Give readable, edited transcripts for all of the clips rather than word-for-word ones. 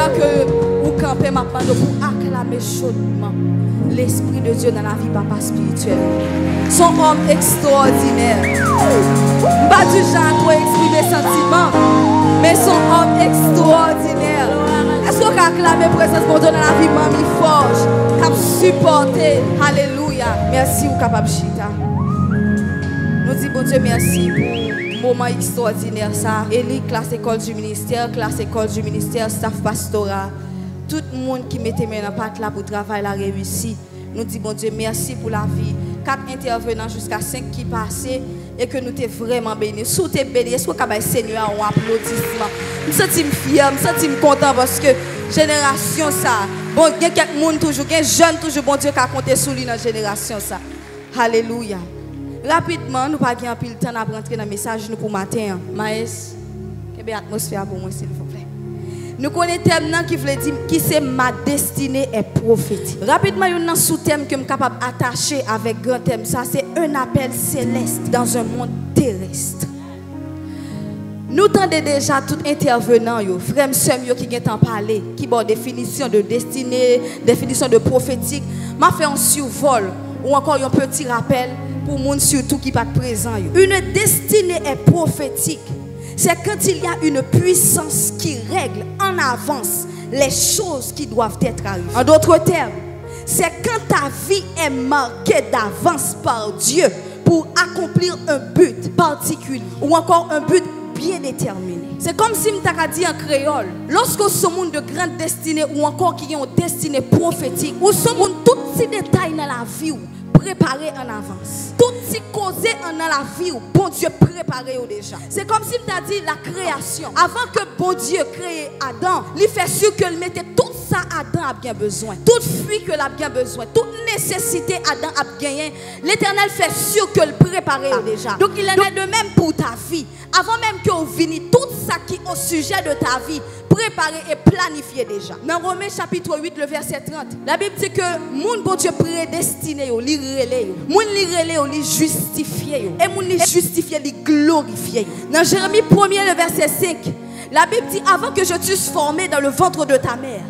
pendant que vous campez maintenant pour acclamer chaudement l'Esprit de Dieu dans la vie papa spirituel. Son homme extraordinaire. Pas du genre pour exprimer sentiments, mais son homme extraordinaire. Est-ce qu'on peut acclamer la présence de Dieu dans la vie Mamie Forge, qui a supporté? Alléluia. Merci ou capable chita. Nous disons bon Dieu merci pour moment extraordinaire ça. Élie, classe école du ministère, staff pastoral. Tout le monde qui mettait mes dans patte là pour travailler la réussi. Nous disons bon Dieu merci pour la vie. 4 intervenants jusqu'à 5 qui passaient et que nous t'es vraiment bénis. Si tu es béni, est-ce que vous avez Seigneur un applaudissement? Je me sens fier, je me sens content parce que génération ça. Bon, il y a quelques monde toujours, il y a jeune toujours bon Dieu qui a compté sur lui dans la génération ça. Alléluia. Rapidement, nous pas gagner pile temps à rentrer dans le message nous pour matin. Maïs, quelle atmosphère pour moi s'il vous plaît. Nous connaissons thème qui veut dire qui c'est ma destinée est prophétique. Rapidement, il y a un sous-thème que je suis capable d'attacher avec grand thème. Ça, c'est un appel céleste dans un monde terrestre. Nous entendons déjà tout intervenant, frères et sœurs qui ont parlé, qui ont définition de destinée, définition de prophétique. M'a fait un survol ou encore un petit rappel pour les gens surtout qui pas présent. Une destinée est prophétique. C'est quand il y a une puissance qui règle en avance les choses qui doivent être arrivées. En d'autres termes, c'est quand ta vie est marquée d'avance par Dieu pour accomplir un but particulier ou encore un but bien déterminé. C'est comme si je t'avais dit en créole, lorsque ce monde de grande destinée ou encore qui ont une destinée prophétique, ou ce monde tous ces détails dans la vie préparé en avance. Tout ce qui causé dans la vie, bon Dieu préparé déjà. C'est comme si tu as dit la création. Avant que bon Dieu crée Adam, il fait sûr qu'il mettait tout ça Adam a bien besoin. Toute fruit que a bien besoin, toute nécessité Adam a gagné, l'Éternel fait sûr qu'il préparait déjà. Donc il en est de même pour ta vie. Avant même que vous veniez, tout ça qui est au sujet de ta vie, préparé et planifié déjà. Dans Romains chapitre 8, le verset 30, la Bible dit que moun bon Dieu prédestiné, li relé, moun li relé, li justifié, et moun li justifié, li glorifié. Dans Jérémie 1er, le verset 5, la Bible dit avant que je t'eusse formé dans le ventre de ta mère,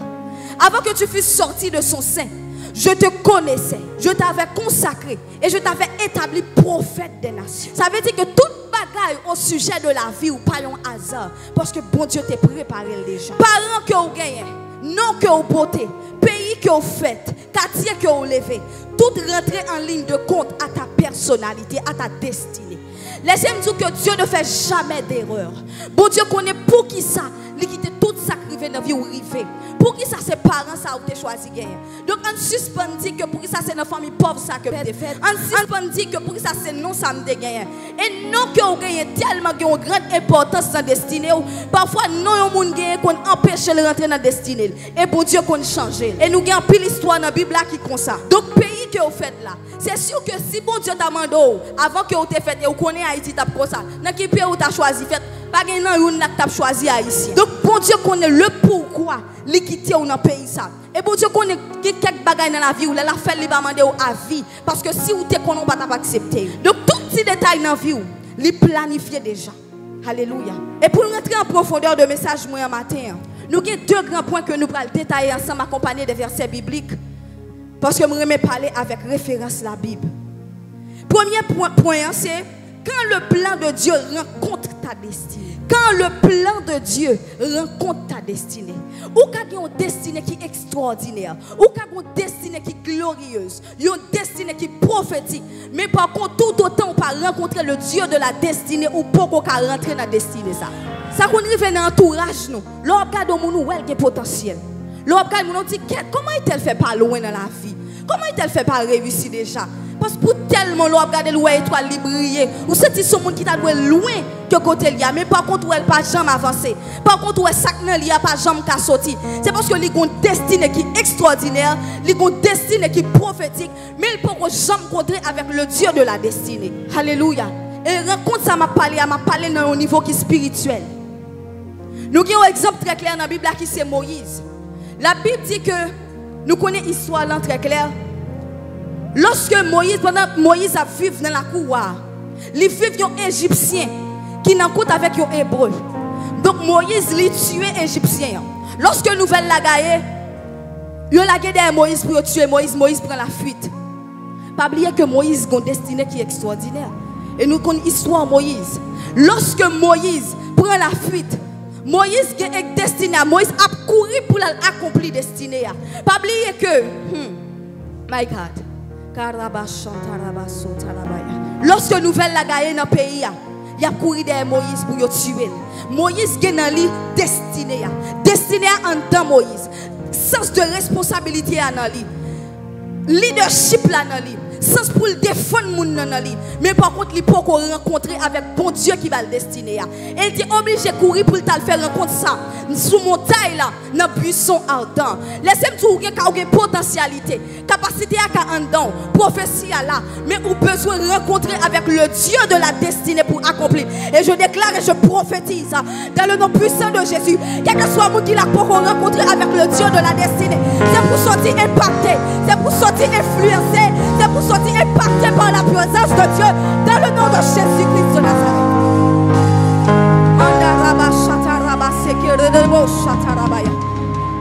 avant que tu fusses sorti de son sein, je te connaissais, je t'avais consacré et je t'avais établi prophète des nations. Ça veut dire que toute bagaille au sujet de la vie ou pas un hasard, parce que bon Dieu t'a préparé déjà. Parents que vous gagnez, nom que vous portez, pays que vous faites, quartier que vous levez, tout rentrer en ligne de compte à ta personnalité, à ta destinée. Laissez-moi dire que Dieu ne fait jamais d'erreur. Bon Dieu connaît pour qui ça, il quitte tout ça qui arrive dans la vie ou rivé. Pour qui ça c'est parents ça ou t'es choisi gagner. Donc on suspend dit que pour qui ça c'est une famille pauvre ça que t'es fait. On suspend dit que pour qui ça c'est non ça me gagner. Et non que vous gagnez tellement une grande importance dans destinée ou parfois non un monde gagne qu'on empêche de rentrer dans destinée. Et bon Dieu qu'on change. Et nous gagnons pile histoire dans la Bible là qui comme ça. Donc pays que vous faites là, c'est sûr que si bon Dieu t'a mandé avant que vous t'ait fait et vous connaissez Haïti t'a comme ça. Dans quel pays vous t'a choisi fait pas gagne une t'a choisi Haïti. Donc bon Dieu connaît le pourquoi l'équité ou dans le pays ça. Et bon Dieu connaît quelques bagages dans la vie où la fait li va demander à vie parce que si vous te connaissez pas t'as accepter. Donc tout petit détail dans la vie li planifié déjà. Alléluia. Et pour rentrer en profondeur de message moi matin, nous avons 2 grands points que nous allons détailler ensemble accompagnés des versets bibliques parce que nous aimons parler avec référence à la Bible. Premier point c'est quand le plan de Dieu rencontre ta destinée. Quand le plan de Dieu rencontre ta destinée. Ou quand il y a une destinée qui est extraordinaire. Ou quand il y a une destinée qui est glorieuse. Il y a une destinée qui est prophétique. Mais par contre, tout autant on peut rencontrer le Dieu de la destinée ou pas qu'on peut rentrer dans la destinée. Ça qu'on arrive dans l'entourage nous. L'on regarde nous où il y a potentiel. L'on regarde nous dit comment il fait pas loin dans la vie. Comment il fait pas réussir déjà. Parce que pour tellement l'on regarde l'étoile briller, ou c'est ce monde qui t'a doué loin que côté il y a, mais par contre où elle pas jamais avancé. Par contre où elle sac nan li a pas jamais ka sorti. C'est parce que li gon destinée qui est extraordinaire, li gon destinée qui est prophétique, mais il peut jamais rencontrer avec le Dieu de la destinée. Alléluia. Et rencontre ça m'a parlé dans un niveau qui est spirituel. Nous avons un exemple très clair dans la Bible qui c'est Moïse. La Bible dit que nous connaissons l'histoire là très claire. Lorsque pendant Moïse a vécu dans la cour, il vit un Égyptien qui n'a compte avec un Hébreu. Donc Moïse l'a tué Égyptien. Lorsque nouvelle la gagne, il a gagné Moïse pour tuer Moïse. Moïse prend la fuite. Pas oublier que Moïse a une destinée qui est extraordinaire. Et nous connaissons l'histoire de Moïse. Lorsque Moïse prend la fuite, Moïse a une destinée. Moïse a couru pour accomplir la destinée. Pas oublier que, my God, lorsque nouvelle la gagne dans le pays, il a couru derrière Moïse pour le tuer. Moïse a une destinée. Destinée en temps Moïse. Sens de responsabilité dans lui. Leadership là dans lui. Sens pour le défendre moun dans lui. Mais par contre, il peut rencontrer avec bon Dieu qui va le destiner. Il était obligé de courir pour le faire rencontrer ça. Sous montagne là, dans buisson ardent. Laissez-moi dire qu'il y a une potentialité, capacité à en dedans, prophétie là, mais on a besoin de rencontrer avec le Dieu de la destinée pour accomplir. Et je déclare et je prophétise dans le nom puissant de Jésus, quel que soit le monde qui l'a pour rencontrer avec le Dieu de la destinée, c'est pour sortir impacté, c'est pour sortir influencé, c'est pour sortir impacté par la présence de Dieu dans le nom de Jésus-Christ de Nazareth.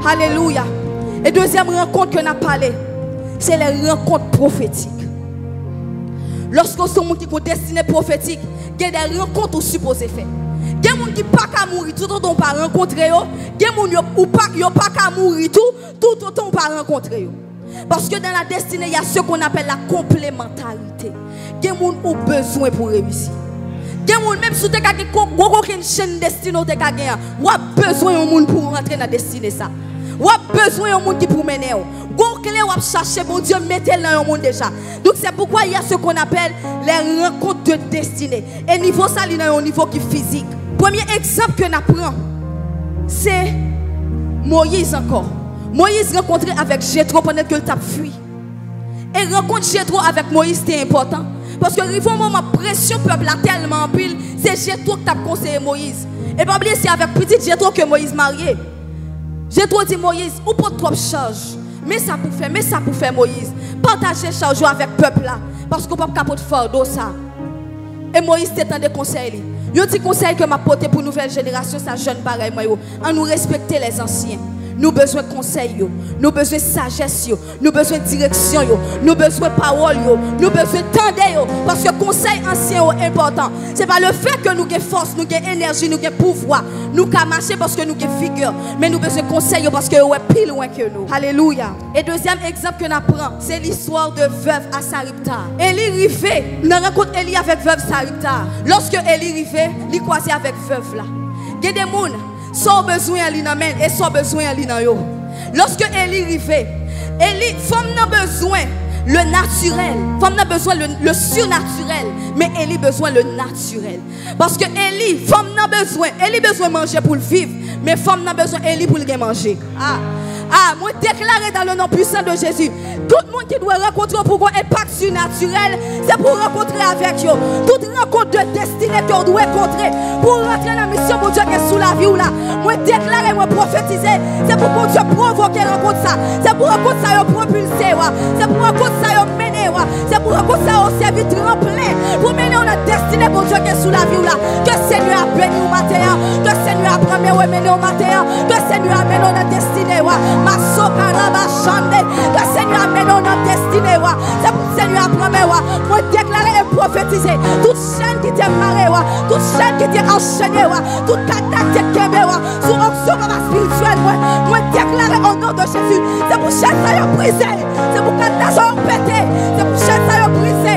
Alléluia. Et deuxième rencontre que nous avons parlé, c'est les rencontres prophétiques. Lorsqu'on a des gens qui ont destiné prophétique, il y a des rencontres qui sont supposées faire. Il y a des gens qui ne peuvent pas mourir tout autant pas rencontrer. Il y a des gens qui ne peuvent pas mourir tout autant pas rencontrer. Parce que dans la destinée, il y a ce qu'on appelle la complémentarité. Il y a des gens qui ont besoin pour réussir. Même si tu as une chaîne destinée, tu as besoin de monde pour rentrer dans la destinée. Tu as besoin de monde qui pour mener. Tu as chercher bon Dieu, mettez-le dans le monde déjà. Donc c'est pourquoi il y a ce qu'on appelle les rencontres de destinée. Et niveau ça, il y a un niveau qui est physique. Premier exemple que nous apprenons, c'est Moïse encore. Moïse rencontré avec Jéthro pendant que tu as fui. Et rencontre Jéthro avec Moïse, c'était important. Parce que il faut un moment pression peuple a tellement pile, c'est Jéthro qui t'a conseillé Moïse. Et pas oublier c'est avec petit Jéthro que Moïse marié. Jéthro dit Moïse, ou pas trop charge. Mais ça pour faire Moïse. Partagez charge avec le peuple là parce qu'on peut pas capoter fardeau ça. Et Moïse t'étend des conseils. Il dit conseil que m'a porté pour nouvelle génération ça jeune pareil moi en nous respecter les anciens. Nous avons besoin de conseils, nous avons besoin de sagesse, nous avons besoin de direction, nous avons besoin de parole, nous avons besoin de tendre. Parce que le conseil ancien est important. Ce n'est pas le fait que nous avons force, nous avons énergie, nous avons pouvoir. Nous avons marché parce que nous avons vigueur. Mais nous avons besoin de conseils parce que nous sommes plus loin que nous. Alléluia. Et deuxième exemple que nous apprenons, c'est l'histoire de veuve à Sarepta. Élie rivé, nous rencontrons Élie avec veuve Sarepta. Lorsque Élie rivé, il croisait avec veuve là. Il y a des gens sans besoin à l'inamen et sans besoin à l'inayo. Lorsque Élie arrivait, Élie, femme n'a besoin le naturel, femme n'a besoin le surnaturel, mais Élie besoin le naturel. Parce que Élie, femme n'a besoin, Élie besoin manger pour le vivre, mais femme n'a besoin Élie pour le manger. Moi déclarer dans le nom puissant de Jésus, tout le monde qui doit rencontrer pour un impact surnaturel, c'est pour rencontrer avec eux. Toute rencontre de destinée que vous doit rencontrer pour rentrer dans la mission pour Dieu qui est sous la vie ou là. Moi déclarer, moi prophétiser, c'est pour que Dieu provoque rencontre ça. C'est pour rencontrer ça propulser, c'est pour rencontrer ça mener, c'est pour rencontrer ça au service tremplin pour mener notre destinée pour Dieu qui est sous la vie ou là. Que le Seigneur a béni au matin, que le Seigneur a promis au mener au matin, que le Seigneur a mené notre destinée. Que le Seigneur amène notre destinée. C'est pour le Seigneur a promis. Moi déclarer et prophétiser. Toute chaîne qui t'est marrée, toute chaîne qui t'est enchaînée, toute cadenas qui t'est québé, sous onction spirituelle. Moi déclarer au nom de Jésus. C'est pour chaîne ça y a brisé. C'est pour cadenas ça y a pété. C'est pour chaîne ça y a brisé.